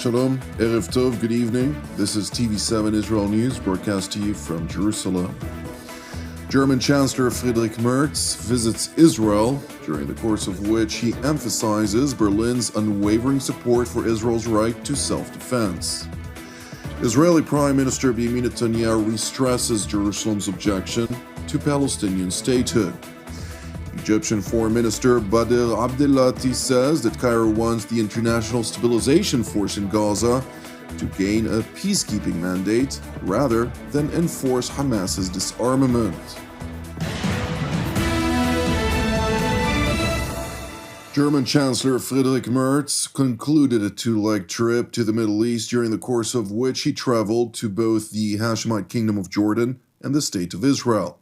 Shalom, Erev Tov, good evening. This is TV7 Israel News, broadcast to you from Jerusalem. German Chancellor Friedrich Merz visits Israel, during the course of which he emphasizes Berlin's unwavering support for Israel's right to self-defense. Israeli Prime Minister Benjamin Netanyahu re-stresses Jerusalem's objection to Palestinian statehood. Egyptian Foreign Minister Badr Abdelati says that Cairo wants the International Stabilization Force in Gaza to gain a peacekeeping mandate rather than enforce Hamas's disarmament. German Chancellor Friedrich Merz concluded a two-leg trip to the Middle East, during the course of which he traveled to both the Hashemite Kingdom of Jordan and the State of Israel.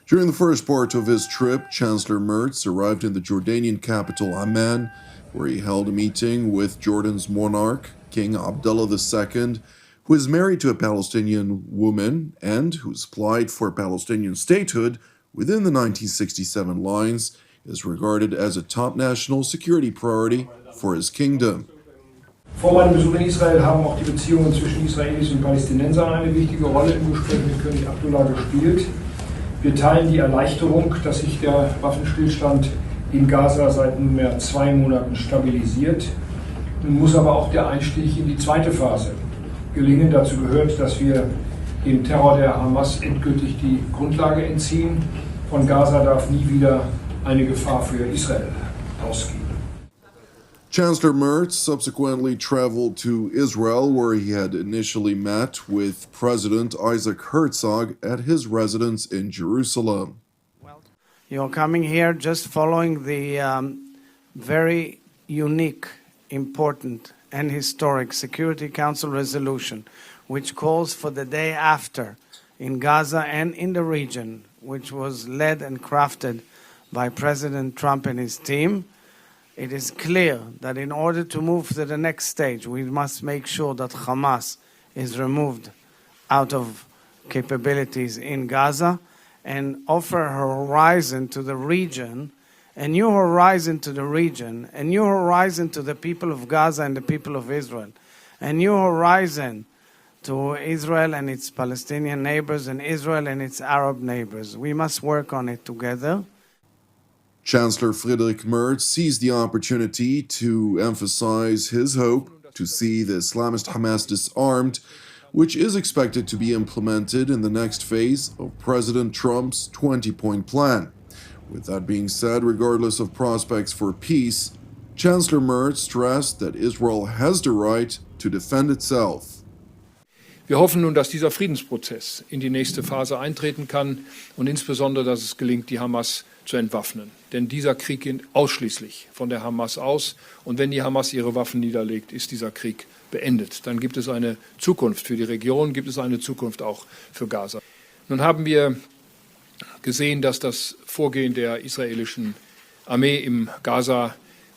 During the first part of his trip, Chancellor Merz arrived in the Jordanian capital Amman, where he held a meeting with Jordan's monarch, King Abdullah II, who is married to a Palestinian woman and whose plight for Palestinian statehood within the 1967 lines is regarded as a top national security priority for his kingdom. Vor meinem Besuch in Israel haben auch die Beziehungen zwischen Israelis und Palästinensern eine wichtige Rolle im Gespräch mit König Abdullah gespielt. Wir teilen die Erleichterung, dass sich der Waffenstillstand in Gaza seit nunmehr 2 Monaten stabilisiert. Nun muss aber auch der Einstieg in die zweite Phase gelingen. Dazu gehört, dass wir dem Terror der Hamas endgültig die Grundlage entziehen. Von Gaza darf nie wieder eine Gefahr für Israel ausgehen. Chancellor Merz subsequently traveled to Israel, where he had initially met with President Isaac Herzog at his residence in Jerusalem. You're coming here just following the very unique, important, and historic Security Council resolution, which calls for the day after in Gaza and in the region, which was led and crafted by President Trump and his team. It is clear that in order to move to the next stage, we must make sure that Hamas is removed out of capabilities in Gaza and offer a horizon to the region, a new horizon to the region, a new horizon to the people of Gaza and the people of Israel, a new horizon to Israel and its Palestinian neighbors and Israel and its Arab neighbors. We must work on it together. Chancellor Friedrich Merz seized the opportunity to emphasize his hope to see the Islamist Hamas disarmed, which is expected to be implemented in the next phase of President Trump's 20-point plan. With that being said, regardless of prospects for peace, Chancellor Merz stressed that Israel has the right to defend itself. Wir hoffen nun, dass dieser Friedensprozess in die nächste Phase eintreten kann und insbesondere, dass es gelingt, die Hamas zu entwaffnen. Denn dieser Krieg geht ausschließlich von der Hamas aus. Und wenn die Hamas ihre Waffen niederlegt, ist dieser Krieg beendet. Dann gibt es eine Zukunft für die Region, gibt es eine Zukunft auch für Gaza. Nun haben wir gesehen, dass das Vorgehen der israelischen Armee im Gaza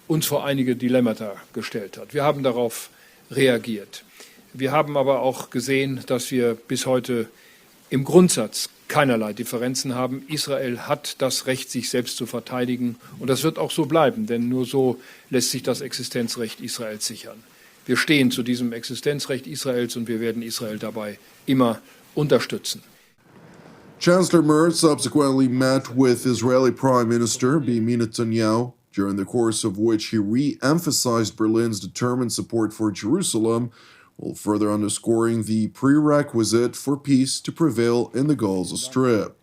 uns vor einige Dilemmata gestellt hat. Wir haben darauf reagiert. Wir haben aber auch gesehen, dass wir bis heute im Grundsatz keinerlei Differenzen haben. Israel hat das Recht, sich selbst zu verteidigen, und das wird auch so bleiben, denn nur so lässt sich das Existenzrecht Israels sichern. Wir stehen zu diesem Existenzrecht Israels und wir werden Israel dabei immer unterstützen. Chancellor Merz subsequently met with Israeli Prime Minister Benjamin Netanyahu, during the course of which he re-emphasized Berlin's determined support for Jerusalem, while further underscoring the prerequisite for peace to prevail in the Gaza Strip.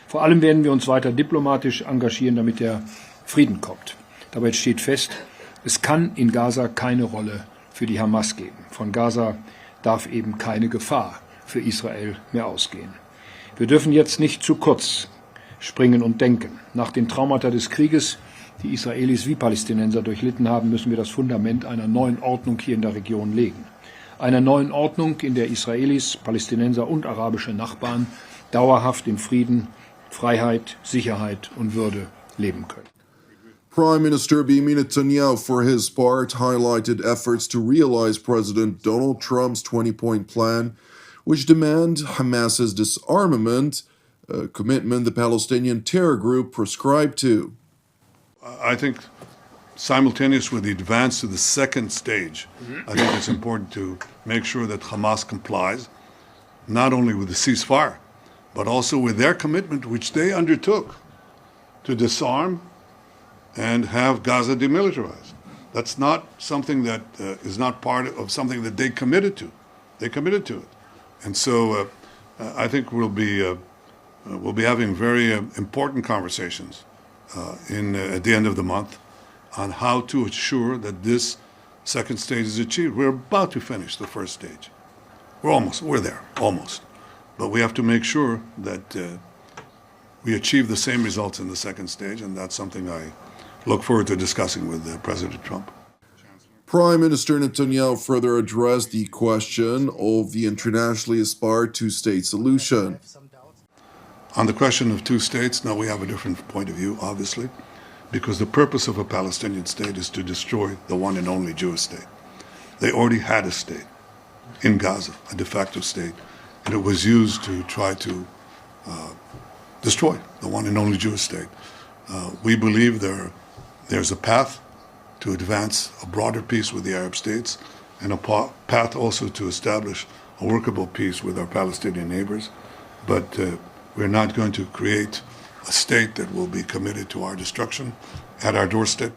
Vor allem werden wir uns weiter diplomatisch engagieren, damit der Frieden kommt. Dabei steht fest, es kann in Gaza keine Rolle für die Hamas geben. Von Gaza darf eben keine Gefahr für Israel mehr ausgehen. Wir dürfen jetzt nicht zu kurz springen und denken. Nach den Traumata des Krieges, die Israelis wie Palästinenser durchlitten haben, müssen wir das Fundament einer neuen Ordnung hier in der Region legen. Einer neuen Ordnung, in der Israelis, Palästinenser und arabische Nachbarn dauerhaft in Frieden, Freiheit, Sicherheit und Würde leben können. Prime Minister Benjamin Netanyahu, for his part, highlighted efforts to realize President Donald Trump's 20-point plan, which demand Hamas's disarmament, a commitment the Palestinian terror group prescribed to. I think simultaneous with the advance to the second stage, I think it's important to make sure that Hamas complies, not only with the ceasefire, but also with their commitment, which they undertook, to disarm and have Gaza demilitarized. That's not something that is not part of something that they committed to. They committed to it. And so I think we'll be having very important conversations at the end of the month on how to ensure that this second stage is achieved. We're about to finish the first stage. We're there, almost. But we have to make sure that we achieve the same results in the second stage, and that's something I look forward to discussing with President Trump. Prime Minister Netanyahu further addressed the question of the internationally aspired two-state solution. On the question of two states, now we have a different point of view, obviously, because the purpose of a Palestinian state is to destroy the one and only Jewish state. They already had a state in Gaza, a de facto state, and it was used to try to destroy the one and only Jewish state. We believe there's a path to advance a broader peace with the Arab states and a path also to establish a workable peace with our Palestinian neighbors. But we're not going to create a state that will be committed to our destruction at our doorstep.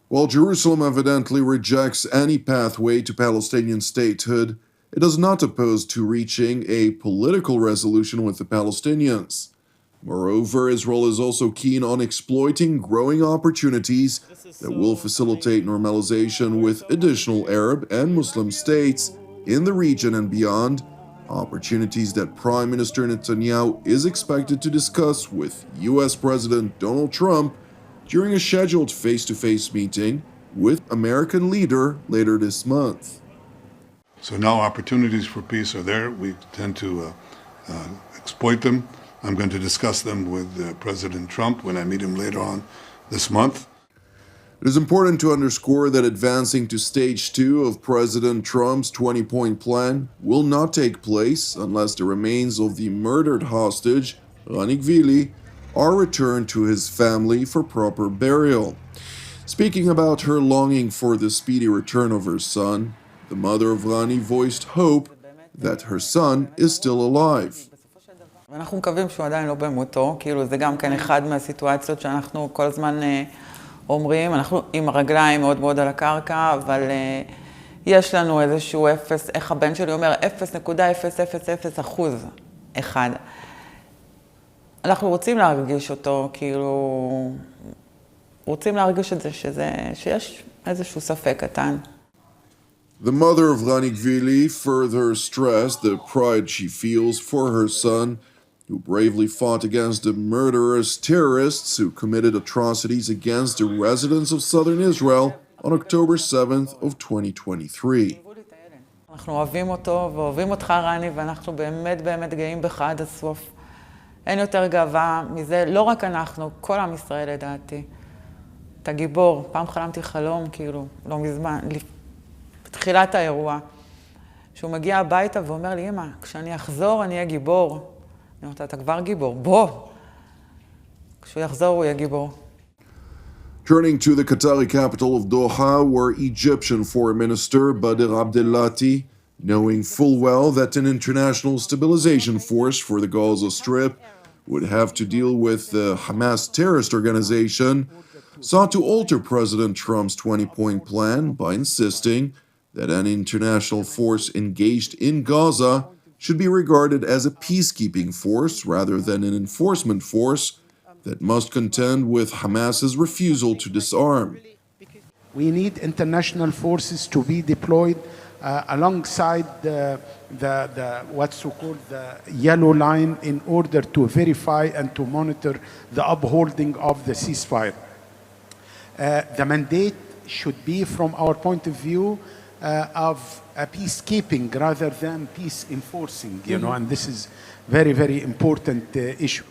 While Jerusalem evidently rejects any pathway to Palestinian statehood, it is not opposed to reaching a political resolution with the Palestinians. Moreover, Israel is also keen on exploiting growing opportunities that will facilitate normalization with additional Arab and Muslim states in the region and beyond, opportunities that Prime Minister Netanyahu is expected to discuss with U.S. President Donald Trump during a scheduled face-to-face meeting with American leader later this month. So now opportunities for peace are there. We tend to exploit them. I'm going to discuss them with President Trump when I meet him later on this month. It is important to underscore that advancing to stage 2 of President Trump's 20-point plan will not take place unless the remains of the murdered hostage, Rani Gvili, are returned to his family for proper burial. Speaking about her longing for the speedy return of her son, the mother of Rani voiced hope that her son is still alive. ואנחנו מקווים שהוא עדיין לא במותו, כאילו זה גם כן אחד מהסיטואציות שאנחנו כל הזמן אומרים, אנחנו עם הרגליים מאוד מאוד על הקרקע, אבל יש לנו איזשהו אפס, איך הבן שלי אומר, 0.000%. אנחנו רוצים להרגיש אותו, כאילו, רוצים להרגיש את זה, שיש איזשהו ספק קטן. The mother of Rani Gvili further stressed the pride she feels for her son, who bravely fought against the murderous terrorists who committed atrocities against the residents of southern Israel on October 7th of 2023. אנחנו אוהבים אותו ואוהבים אותך רני, ואנחנו באמת באמת גאים בך עד הסוף. אין יותר גאווה מזה, לא רק אנחנו, כל עם ישראל לדעתי. אתה גיבור, פעם חלמתי חלום, כאילו, לא מזמן, בתחילת האירוע, שהוא מגיע הביתה ואומר לי, אמא, כשאני אחזור אני אהיה גיבור. אני אומרת, אתה כבר גיבור, בוא. כשהוא יחזור הוא יהיה גיבור. Turning to the Qatari capital of Doha, where Egyptian Foreign Minister Badr Abdelati, knowing full well that an international stabilization force for the Gaza Strip would have to deal with the Hamas terrorist organization, sought to alter President Trump's 20-point plan by insisting that an international force engaged in Gaza should be regarded as a peacekeeping force rather than an enforcement force that must contend with Hamas's refusal to disarm. We need international forces to be deployed alongside the what's so-called the yellow line in order to verify and to monitor the upholding of the ceasefire. The mandate should be, from our point of view, of a peacekeeping rather than peace enforcing, and this is very, very important issue.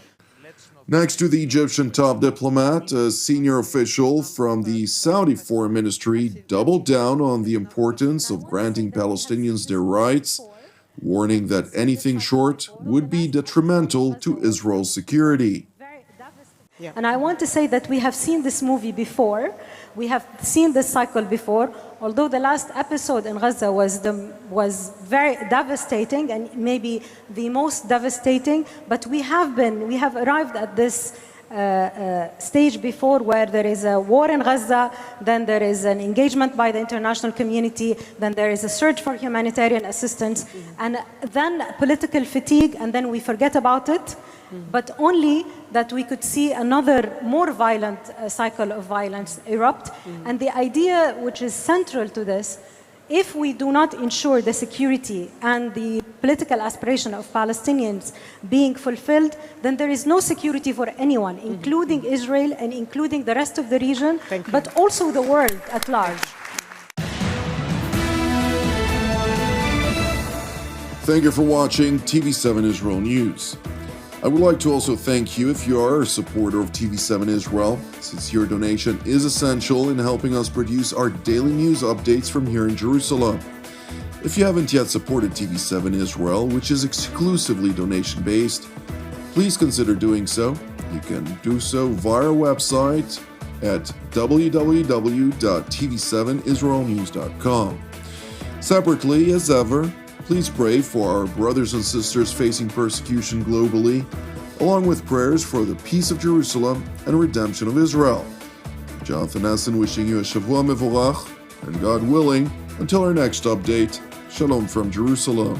Next to the Egyptian top diplomat, a senior official from the Saudi Foreign Ministry doubled down on the importance of granting Palestinians their rights, warning that anything short would be detrimental to Israel's security. Yeah. And I want to say that we have seen this movie before. We have seen this cycle before. Although the last episode in Gaza was very devastating and maybe the most devastating, but we have arrived at this stage before where there is a war in Gaza, then there is an engagement by the international community, then there is a search for humanitarian assistance, and then political fatigue, and then we forget about it, but only that we could see another more violent cycle of violence erupt. And the idea which is central to this, if we do not ensure the security and the political aspiration of Palestinians being fulfilled, then there is no security for anyone, including Israel and including the rest of the region, but also the world at large. Thank you for watching TV7 Israel News. I would like to also thank you if you are a supporter of TV7 Israel, since your donation is essential in helping us produce our daily news updates from here in Jerusalem. If you haven't yet supported TV7 Israel, which is exclusively donation-based, please consider doing so. You can do so via our website at www.tv7israelnews.com. Separately, as ever, please pray for our brothers and sisters facing persecution globally, along with prayers for the peace of Jerusalem and redemption of Israel. Jonathan Hessen wishing you a Shavua Mevorach, and God willing, until our next update, Shalom from Jerusalem.